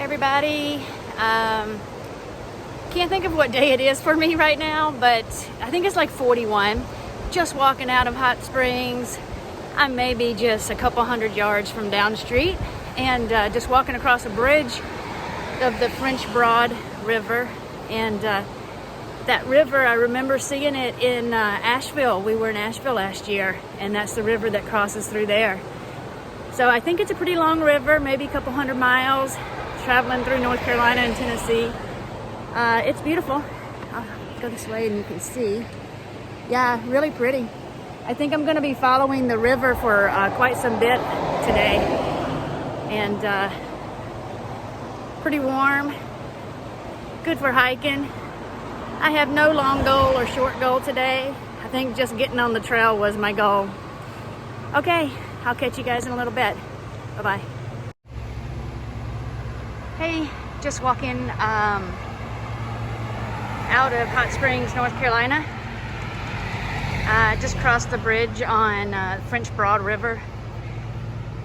Everybody, can't think of what day it is for me right now, but I think it's like 41. Just walking out of Hot Springs. I'm maybe just a couple hundred yards from down the street, and just walking across a bridge of the French Broad River. And that river, I remember seeing it in Asheville. We were in Asheville last year, and that's the river that crosses through there. So I think it's a pretty long river, maybe a couple hundred miles, traveling through North Carolina and Tennessee. It's beautiful. I'll go this way and you can see. Yeah, really pretty. I think I'm going to be following the river for quite some bit today. And pretty warm, good for hiking. I have no long goal or short goal today. I think just getting on the trail was my goal. Okay, I'll catch you guys in a little bit. Bye-bye. Hey, just walking out of Hot Springs, North Carolina. Just crossed the bridge on French Broad River.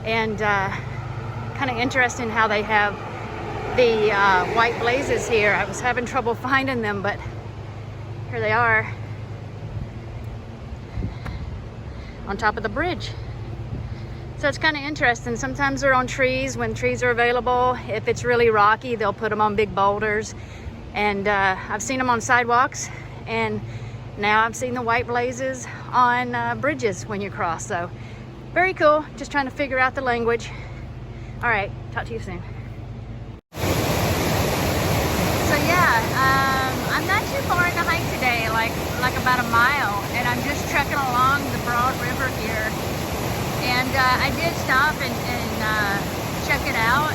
And kind of interesting how they have the white blazes here. I was having trouble finding them, but here they are on top of the bridge. So it's kind of interesting. Sometimes they're on trees when trees are available. If it's really rocky, they'll put them on big boulders. And I've seen them on sidewalks, and now I've seen the white blazes on bridges when you cross. So very cool. Just trying to figure out the language. All right, talk to you soon. So yeah, I'm not too far in the hike today, like about a mile, and I'm just trekking along the Broad River here. And I did stop and check it out.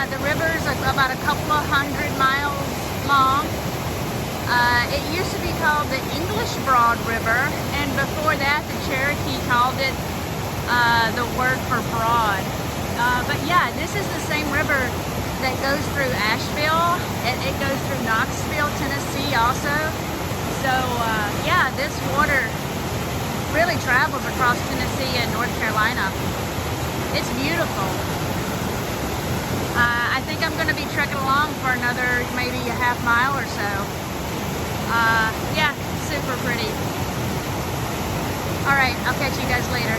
The river's about a couple of 100 miles long. It used to be called the English Broad River, and before that the Cherokee called it the word for broad. But yeah, this is the same river that goes through Asheville, and it goes through Knoxville, Tennessee also. So yeah, this water really travels across Tennessee and North Carolina. It's beautiful. I think I'm going to be trekking along for another maybe a half mile or so. Yeah, super pretty. All right, I'll catch you guys later.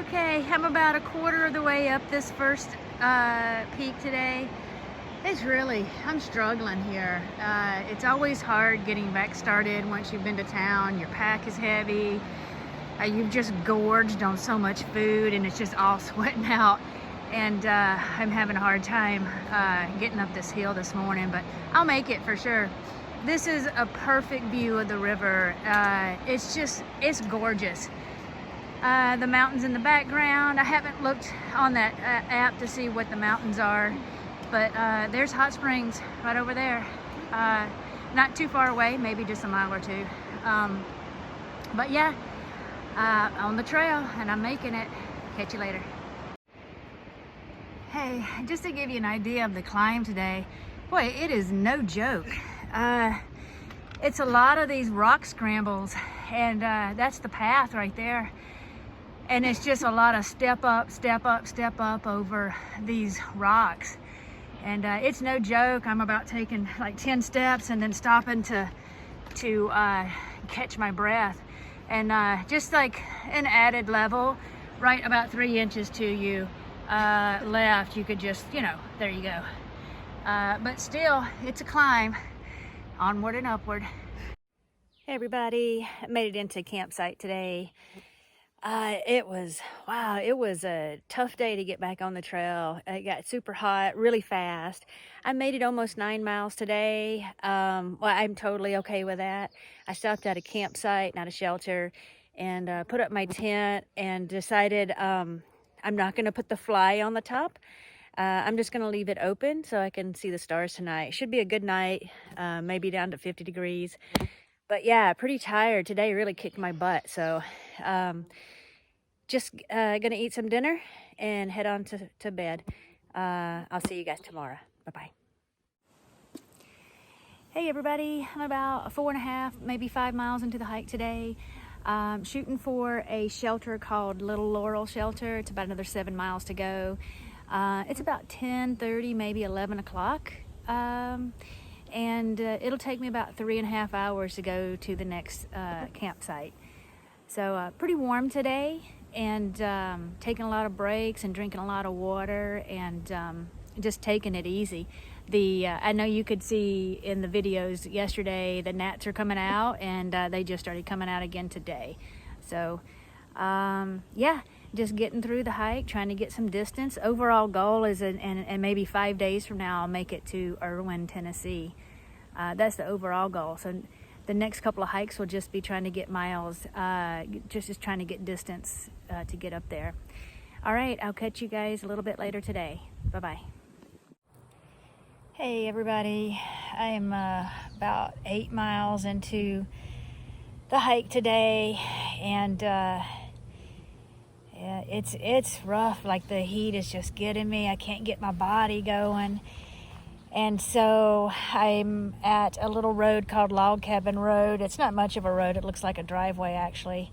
Okay, I'm about a quarter of the way up this first peak today. I'm struggling here. It's always hard getting back started once you've been to town. Your pack is heavy. You've just gorged on so much food and it's just all sweating out. And I'm having a hard time getting up this hill this morning, but I'll make it for sure. This is a perfect view of the river. It's gorgeous. The mountains in the background. I haven't looked on that app to see what the mountains are. But there's Hot Springs right over there. Not too far away, maybe just a mile or two. But yeah, on the trail, and I'm making it. Catch you later. Hey, just to give you an idea of the climb today, boy, it is no joke. It's a lot of these rock scrambles, and that's the path right there. And it's just a lot of step up, step up, step up over these rocks. And it's no joke. I'm about taking like 10 steps and then stopping to catch my breath. And just like an added level, right about 3 inches to you left, you could just, there you go. But still, it's a climb, onward and upward. Hey everybody, I made it into campsite today. It was a tough day to get back on the trail. It got super hot really fast. I made it almost 9 miles today. Well, I'm totally okay with that. I stopped at a campsite, not a shelter, and put up my tent and decided I'm not going to put the fly on the top. I'm just going to leave it open so I can see the stars tonight. Should be a good night, maybe down to 50 degrees. But yeah, pretty tired. Today really kicked my butt. So just gonna eat some dinner and head on to bed. I'll see you guys tomorrow. Bye-bye. Hey everybody, I'm about 4.5, maybe 5 miles into the hike today. Shooting for a shelter called Little Laurel Shelter. It's about another 7 miles to go. It's about 10:30, maybe 11 o'clock. And it'll take me about 3.5 hours to go to the next campsite. So pretty warm today, and taking a lot of breaks and drinking a lot of water, and just taking it easy. I know you could see in the videos yesterday the gnats are coming out, and they just started coming out again today. So yeah, just getting through the hike, trying to get some distance. Overall goal is, and maybe 5 days from now I'll make it to Erwin, Tennessee. That's the overall goal. So the next couple of hikes will just be trying to get miles, just trying to get distance to get up there. All right, I'll catch you guys a little bit later today. Bye-bye. Hey everybody, I am about 8 miles into the hike today, and yeah, it's rough. Like, the heat is just getting me. I can't get my body going. And so I'm at a little road called Log Cabin Road. It's not much of a road. It looks like a driveway, actually.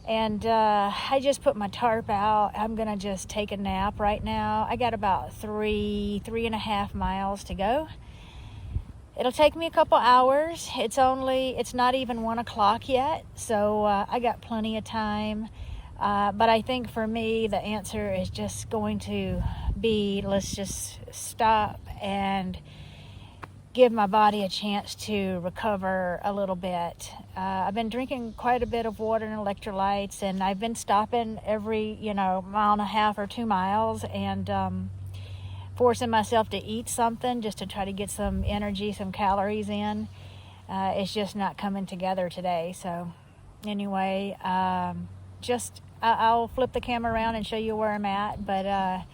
And I just put my tarp out. I'm going to just take a nap right now. I got about 3.5 miles to go. It'll take me a couple hours. It's not even 1 o'clock yet. So I got plenty of time. But I think for me, the answer is just going to be, let's just stop and give my body a chance to recover a little bit. I've been drinking quite a bit of water and electrolytes, and I've been stopping every, 1.5 or 2 miles, and forcing myself to eat something just to try to get some energy, some calories in. It's just not coming together today. So anyway, I'll flip the camera around and show you where I'm at. But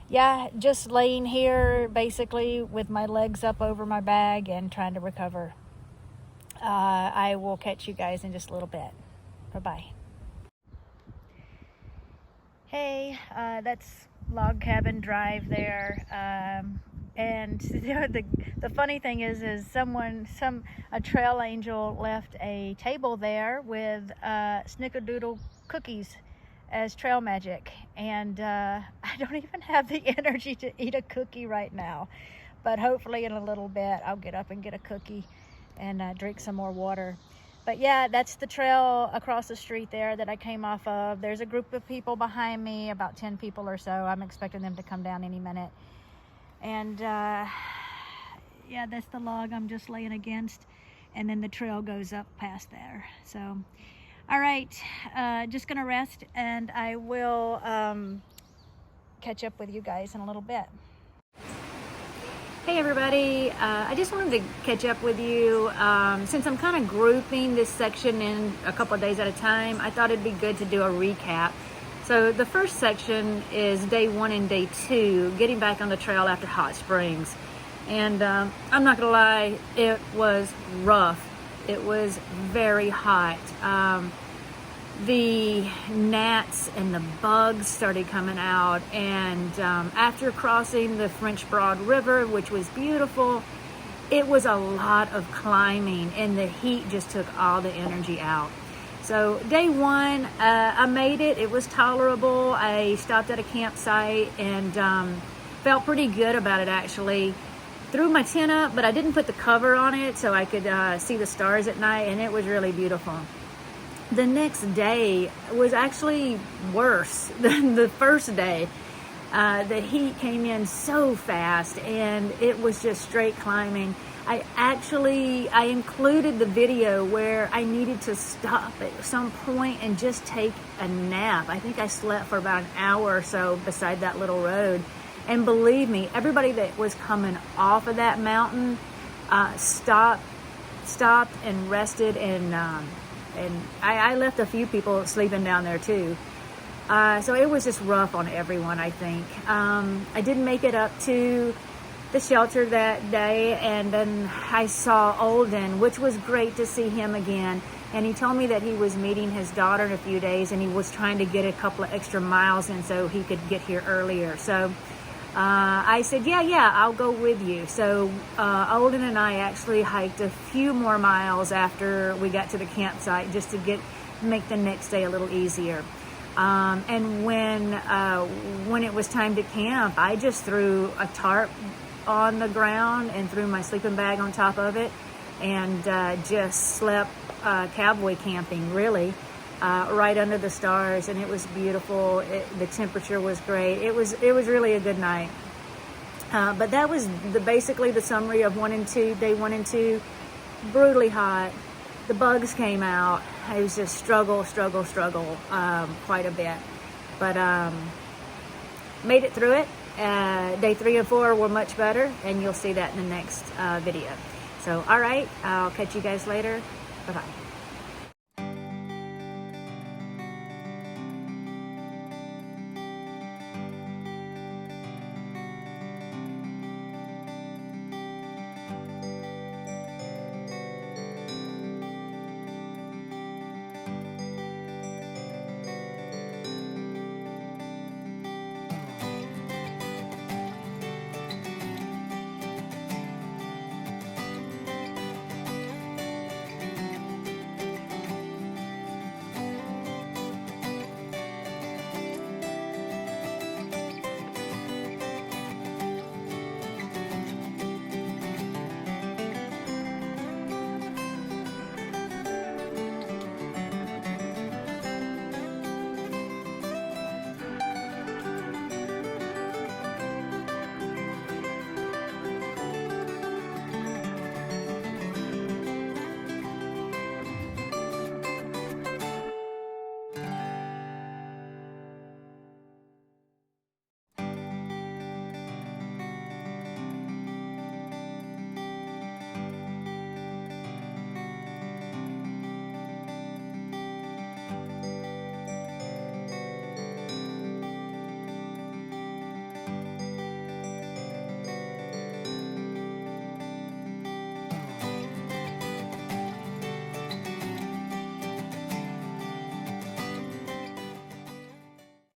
yeah, just laying here basically with my legs up over my bag and trying to recover. I will catch you guys in just a little bit. Bye-bye. Hey, that's Log Cabin Drive there. And the funny thing is a trail angel left a table there with snickerdoodle cookies as trail magic, and I don't even have the energy to eat a cookie right now, but hopefully in a little bit I'll get up and get a cookie and drink some more water. But yeah, that's the trail across the street there that I came off of. There's a group of people behind me, about 10 people or so. I'm expecting them to come down any minute. And yeah, that's the log I'm just laying against, and then the trail goes up past there. So all right, just gonna rest, and I will catch up with you guys in a little bit. Hey everybody, I just wanted to catch up with you. Since I'm kind of grouping this section in a couple of days at a time, I thought it'd be good to do a recap. So the first section is day 1 and day 2, getting back on the trail after Hot Springs. And I'm not gonna lie, it was rough. It was very hot. The gnats and the bugs started coming out, and after crossing the French Broad River, which was beautiful, it was a lot of climbing, and the heat just took all the energy out. So day 1, I made it. It was tolerable. I stopped at a campsite and felt pretty good about it, actually. Threw my tent up, but I didn't put the cover on it so I could see the stars at night, and it was really beautiful. The next day was actually worse than the first day. The heat came in so fast, and it was just straight climbing. I included the video where I needed to stop at some point and just take a nap. I think I slept for about an hour or so beside that little road. And believe me, everybody that was coming off of that mountain stopped and rested, and I left a few people sleeping down there too. So it was just rough on everyone, I think. I didn't make it up to the shelter that day, and then I saw Olden, which was great to see him again. And he told me that he was meeting his daughter in a few days, and he was trying to get a couple of extra miles in so he could get here earlier. So I said, yeah, I'll go with you. So Olden and I actually hiked a few more miles after we got to the campsite, just to make the next day a little easier. And when it was time to camp, I just threw a tarp on the ground and threw my sleeping bag on top of it, and just slept cowboy camping, really, right under the stars. And it was beautiful. The temperature was great. It was really a good night. But that was basically the summary of day 1 and 2. Brutally hot. The bugs came out. It was just struggle quite a bit. But made it through it. Day 3 and 4 were much better, and you'll see that in the next video. So, all right, I'll catch you guys later. Bye-bye.